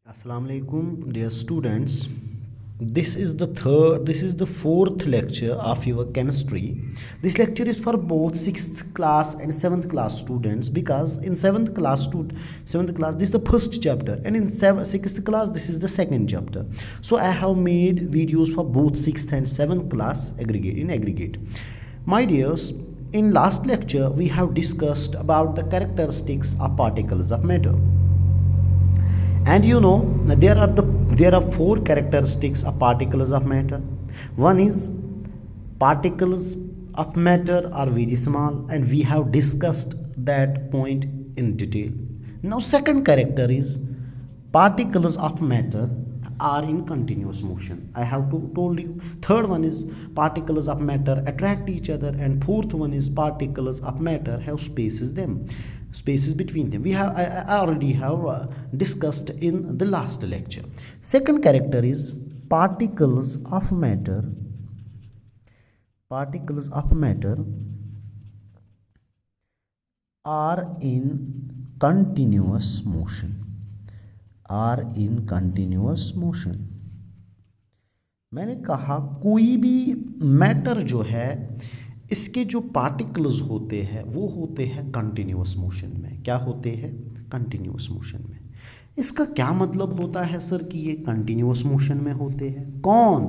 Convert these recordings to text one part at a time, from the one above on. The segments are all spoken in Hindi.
Assalamu alaikum, dear students. This is the fourth lecture of your chemistry. This lecture is for both 6th class and 7th class students, because in 7th class this is the first chapter, and in 6th class this is the second chapter. So I have made videos for both 6th and 7th class aggregate. My dears, in last lecture we have discussed about the characteristics of particles of matter. And you know, there are four characteristics of particles of matter. One is particles of matter are very small, and we have discussed that point in detail. Now second character is particles of matter are in continuous motion. I have told you. Third one is particles of matter attract each other, and fourth one is particles of matter have spaces between them. I already have discussed in the last lecture. Second character is particles of matter are in continuous motion. मैंने कहा कोई भी मैटर जो है, इसके जो पार्टिकल्स होते हैं वो होते हैं कंटिन्यूअस मोशन में. क्या होते हैं? कंटिन्यूअस मोशन में. इसका क्या मतलब होता है सर कि ये कंटिन्यूअस मोशन में होते हैं? कौन?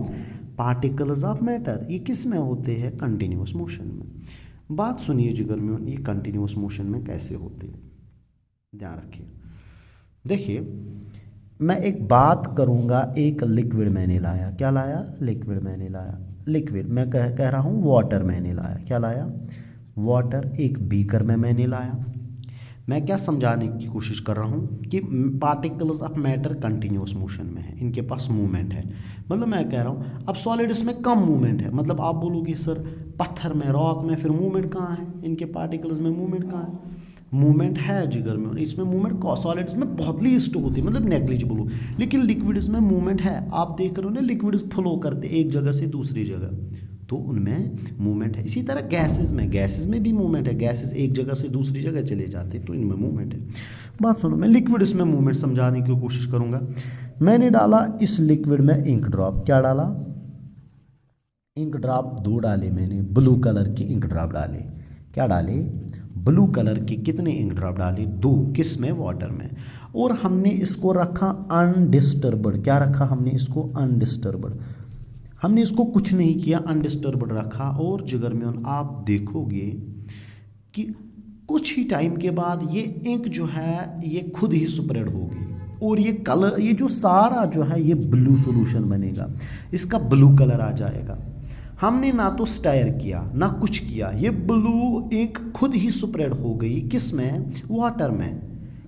Particles of matter. ये किस में होते हैं? कंटिन्यूअस मोशन में. बात सुनिए जिगर में, ये कंटिन्यूअस मोशन में कैसे होते हैं, ध्यान रखिए. देखिए, मैं एक बात करूँगा. एक लिक्विड मैंने लाया. क्या लाया? लिक्विड मैंने लाया. लिक्विड मैं कह रहा हूँ वाटर मैंने लाया. क्या लाया? वाटर. एक बीकर में मैंने लाया. मैं क्या समझाने की कोशिश कर रहा हूँ कि particles of matter continuous motion में है, इनके पास मूवमेंट है. मतलब मैं कह रहा हूँ अब सॉलिड्स में कम मूवमेंट है. मतलब आप बोलोगे सर पत्थर में, रॉक में फिर मूवमेंट कहाँ है? इनके पार्टिकल्स में मूवमेंट कहाँ है? मूवमेंट है जिगर में. इसमें मूवमेंट सॉलिड्स में बहुत लीस्ट होती है, मतलब नेग्लिजिबल हो. लेकिन लिक्विड्स में मूवमेंट है. आप देख रहे हो ना, लिक्विड्स फ्लो करते एक जगह से दूसरी जगह, तो उनमें मूवमेंट है. इसी तरह गैसेस में भी मूवमेंट है. गैसेस एक जगह से दूसरी जगह चले जाते, तो इनमें मूवमेंट है. बात सुनो, मैं लिक्विड्स में मूवमेंट समझाने की कोशिश करूँगा. मैंने डाला इस लिक्विड में इंक ड्रॉप. क्या डाला? इंक ड्रॉप 2 डाले मैंने. ब्लू कलर की इंक ड्रॉप डाले. क्या डाले? ब्लू कलर की. कितने इंक ड्रॉप डाले? 2. किस में? वाटर में. और हमने इसको रखा अनडिस्टर्ब्ड. क्या रखा हमने इसको? अनडिस्टर्ब्ड. हमने इसको कुछ नहीं किया, अनडिस्टर्ब्ड रखा. और जिगर में आप देखोगे कि कुछ ही टाइम के बाद ये इंक जो है ये खुद ही स्प्रेड होगी, और ये कलर, ये जो सारा जो है ये ब्लू सॉल्यूशन बनेगा. इसका ब्लू कलर आ जाएगा. हमने ना तो स्टायर किया ना कुछ किया, ये ब्लू इंक खुद ही स्प्रेड हो गई. किस में? वाटर में.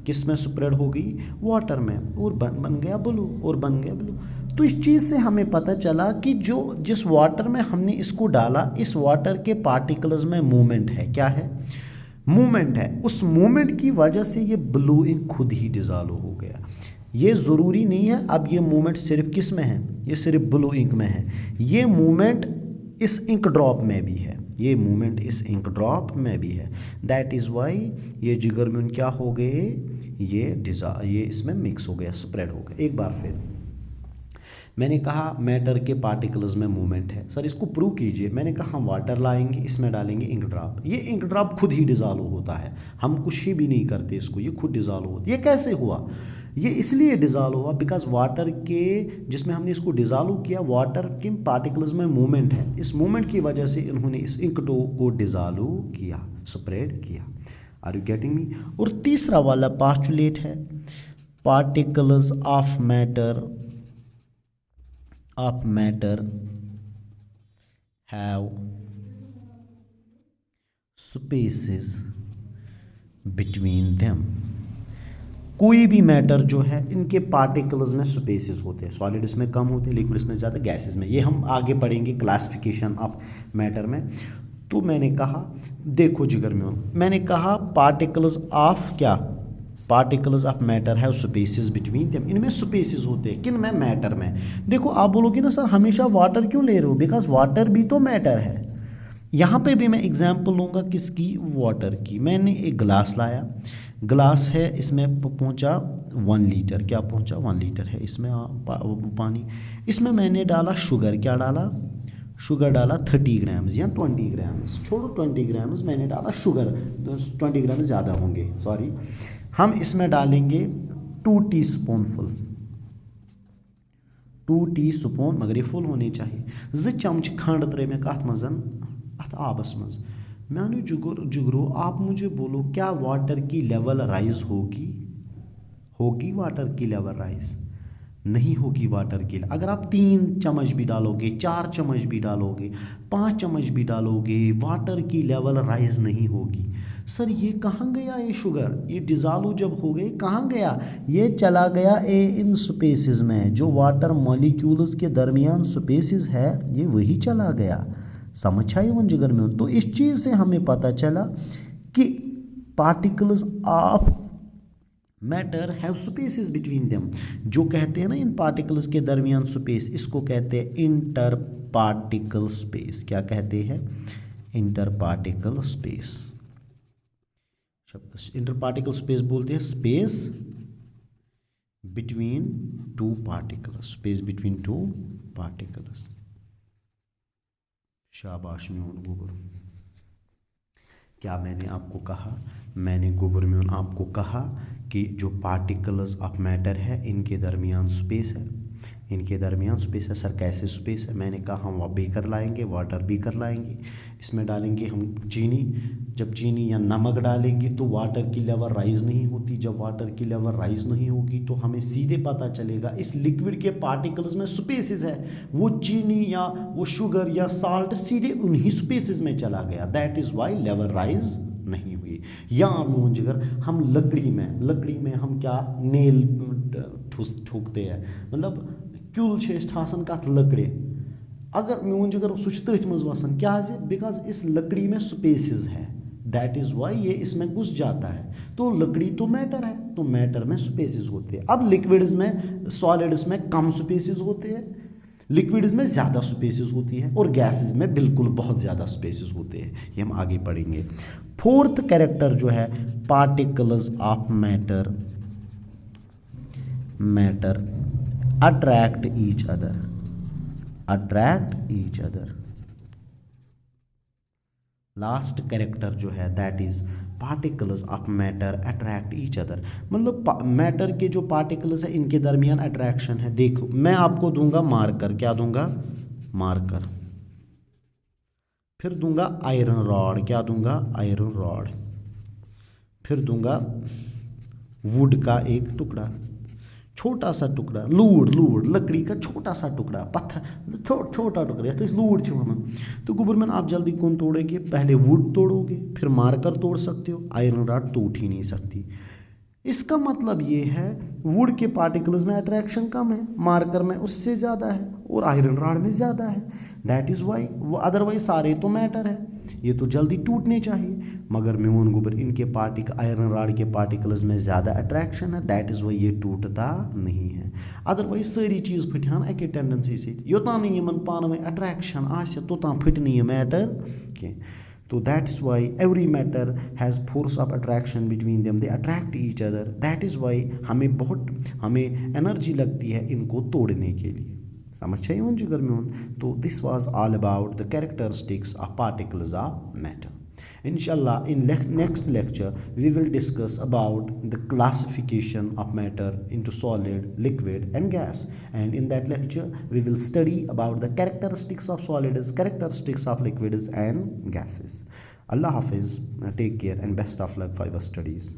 किस में स्प्रेड हो गई? वाटर में. और बन गया ब्लू, और बन गया ब्लू. तो इस चीज़ से हमें पता चला कि जिस वाटर में हमने इसको डाला, इस वाटर के पार्टिकल्स में मूवमेंट है. क्या है? मूवमेंट है. उस मूवमेंट की वजह से ये ब्लू इंक खुद ही डिज़ॉल्व हो गया. ये ज़रूरी नहीं है अब ये मूवमेंट सिर्फ किस में है, ये सिर्फ ब्लू इंक में है. ये मूवमेंट इस इंक ड्रॉप में भी है. ये मूवमेंट इस इंक ड्रॉप में भी है. दैट इज़ वाई ये जिगर में क्या हो गए, ये इसमें मिक्स हो गया, स्प्रेड हो गया. एक बार फिर मैंने कहा मैटर के पार्टिकल्स में मूवमेंट है. सर इसको प्रूव कीजिए. मैंने कहा हम वाटर लाएंगे, इसमें डालेंगे इंक ड्रॉप. ये इंक ड्रॉप खुद ही डिज़ॉल्व होता है. हम कुछ ही भी नहीं करते इसको, ये खुद डिज़ॉल्व होता है. ये कैसे हुआ? ये इसलिए डिज़ॉल्व हुआ बिकॉज वाटर के, जिसमें हमने इसको डिज़ॉल्व किया, वाटर के पार्टिकल्स में मूवमेंट है. इस मूवमेंट की वजह से इन्होंने इस इंक को डिज़ॉल्व किया, स्प्रेड किया. Are you getting me? और तीसरा वाला पोस्टुलेट है particles of matter have spaces between them. कोई भी मैटर जो है इनके पार्टिकल्स में स्पेसेस होते हैं. सॉलिड्स में कम होते हैं, लिक्विड्स में ज़्यादा, गैसेस में. ये हम आगे पढ़ेंगे क्लासिफिकेशन ऑफ मैटर में. तो मैंने कहा देखो जिगर में, मैंने कहा particles of matter have spaces between them. इनमें स्पेसेस होते हैं. किन में? मैटर में. देखो आप बोलोगे ना सर हमेशा वाटर क्यों ले रहे हो? बिकॉज वाटर भी तो मैटर है. यहाँ पे भी मैं एग्जाम्पल लूँगा किसकी? वाटर की. मैंने एक गिलास लाया, ग्लास है, इसमें पहुंचा 1 लीटर, क्या पहुंचा 1 लीटर है इसमें पानी। इसमें मैंने डाला शुगर, क्या डाला, शुगर डाला 30 ग्राम्स या 20 ग्राम्स, छोड़ो 20 ग्राम्स मैंने डाला शुगर, 20 ग्राम ज़्यादा होंगे सॉरी। हम इसमें डालेंगे 2 टीस्पून 2 टीस्पून, मगर ये फुल होने चाहिए। 2 चमच खंड त्रे में कत मज अत आबस मज। मैंने जुगरो आप मुझे बोलो क्या वाटर की लेवल राइज होगी वाटर की लेवल राइज? नहीं होगी वाटर की। अगर आप 3 चम्मच भी डालोगे, 4 चम्मच भी डालोगे, 5 चम्मच भी डालोगे, वाटर की लेवल राइज नहीं होगी। सर ये कहाँ गया ये शुगर, ये डिज़ोल्व जब हो गए कहाँ गया, ये चला गया इन स्पेसेस में, जो वाटर मॉलिक्यूल्स के दरमियान स्पेसेस है ये वही चला गया। समझ आई वन जिगर में? तो इस चीज़ से हमें पता चला कि particles of matter have spaces between them. जो कहते हैं ना इन पार्टिकल्स के दरमियान स्पेस, इसको कहते हैं इंटर पार्टिकल स्पेस। क्या कहते हैं? Inter particle space. Inter particle space बोलते हैं space between 2 particles, space between 2 particles. शाबाश मेवन गोबर। क्या मैंने आपको कहा, मैंने गोबर में आपको कहा कि जो पार्टिकल्स ऑफ मैटर है इनके दरमियान स्पेस है, इनके दरमियान स्पेस है। सर कैसे स्पेस है? मैंने कहा हम बीकर लाएंगे, वाटर बीकर लाएंगे, इसमें डालेंगे हम चीनी। जब चीनी या नमक डालेंगे तो वाटर की लेवल राइज नहीं होती। जब वाटर की लेवल राइज नहीं होगी तो हमें सीधे पता चलेगा इस लिक्विड के पार्टिकल्स में स्पेसेस है। वो चीनी या वो शुगर या साल्ट सीधे उन्हीं स्पेसेस में चला गया। That is why level rise नहीं हुई। या मोहन जिगर हम लकड़ी में हम क्या नेल ठोकते हैं, मतलब क्यूल ठासन कत लकड़े। अगर मोहन जिगर सह तथ मज वसान क्या, बिकॉज इस लकड़ी में स्पेसेस है, दैट इज़ वाई ये इसमें घुस जाता है। तो लकड़ी तो मैटर है, तो मैटर में स्पेसेस होते हैं। अब लिक्विड्स में, सॉलिड्स में कम स्पेसेस होते हैं, लिक्विड्स में ज़्यादा स्पेसेस होती है, और गैसेस में बिल्कुल बहुत ज़्यादा स्पेसेस होते हैं। ये हम आगे पढ़ेंगे। 4th कैरेक्टर जो है particles of matter attract each other. Last character जो है that is particles of matter attract each other. मतलब मैटर के जो पार्टिकल्स है इनके दरमियान अट्रैक्शन है। देखो मैं आपको दूंगा मार्कर, क्या दूंगा? मार्कर। फिर दूंगा आयरन रॉड, क्या दूंगा? Iron rod. फिर दूंगा वुड का एक टुकड़ा, छोटा सा टुकड़ा, लूड़ लकड़ी का छोटा सा टुकड़ा, पत्थर छोटा टुकड़ा, तो इस लूड़ छुआना। तो गुबरमैन आप जल्दी कौन तोड़ेंगे? पहले वुड तोड़ोगे, फिर मार्कर तोड़ सकते हो, आयरन रॉड तो उठ ही नहीं सकती। इसका मतलब ये है वुड के पार्टिकल्स में अट्रैक्शन कम है, मार्कर में उससे ज़्यादा है, और आयरन रॉड में ज़्यादा है। दैट इज़ वाई, अदरवाइज सारे तो मैटर है, ये तो जल्दी टूटने चाहिए, मगर म्यून गोबर इनके आयरन रॉड के पार्टिकल्स में ज़्यादा अट्रैक्शन है, दैट इज़ वाई ये टूटता नहीं है। अदरवाइज सारी चीज़ फटान अके टेंडेंसी से, योतान यमन पान में अट्रैक्शन आसे तोतान फट नहीं मैटर के। तो that's why every matter has force of attraction between them, they attract each other. That is why हमें एनर्जी लगती है इनको तोड़ने के लिए। समझ चाहिए जिगर में। तो this was all about the characteristics of particles of matter. Inshallah, in next lecture, we will discuss about the classification of matter into solid, liquid and gas. And in that lecture, we will study about the characteristics of solids, characteristics of liquids and gases. Allah Hafiz, take care and best of luck for your studies.